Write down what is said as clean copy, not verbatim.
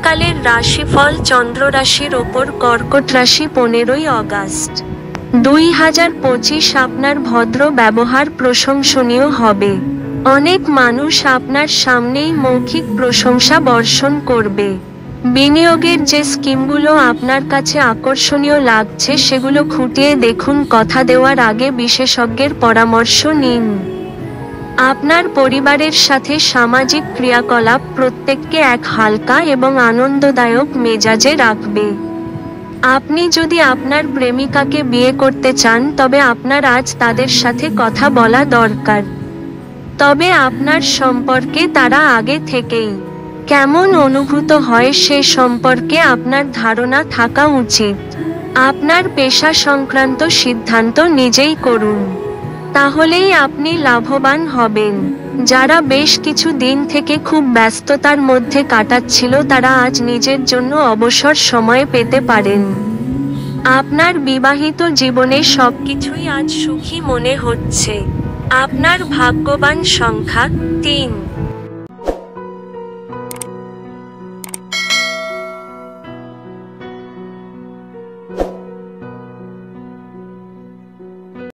কালের রাশিফল চন্দ্র রাশির ওপর কর্কট রাশি 15ই আগস্ট 2025 আপনার ভদ্র ব্যবহার প্রশংসনীয় হবে। অনেক মানুষ আপনার সামনেই মৌখিক প্রশংসা বর্ষণ করবে। বিনিয়োগের যে স্কিমগুলো আপনার কাছে আকর্ষণীয় লাগছে সেগুলো খুঁটিয়ে দেখুন। কথা দেওয়ার আগে বিশেষজ্ঞের পরামর্শ নিন। আপনার পরিবারের সাথে সামাজিক ক্রিয়াকলাপ প্রত্যেককে এক হালকা এবং আনন্দদায়ক মেজাজে রাখবে। আপনি যদি আপনার প্রেমিকাকে বিয়ে করতে চান তবে আপনার আজ তাদের সাথে কথা বলা দরকার। তবে আপনার সম্পর্কে তারা আগে থেকেই কেমন অনুভূত হয় সে সম্পর্কে আপনার ধারণা থাকা উচিত। আপনার পেশা সংক্রান্ত সিদ্ধান্ত নিজেই করুন, তাহলেই আপনি লাভবান হবেন। যারা বেশ কিছু দিন থেকে খুব ব্যস্ততার মধ্যে কাটাচ্ছিল তারা আজ নিজের জন্য অবসর সময় পেতে পারেন। আপনার বিবাহিত জীবনে সবকিছুই আজ সুখী মনে হচ্ছে। আপনার ভাগ্যবান সংখ্যা 3।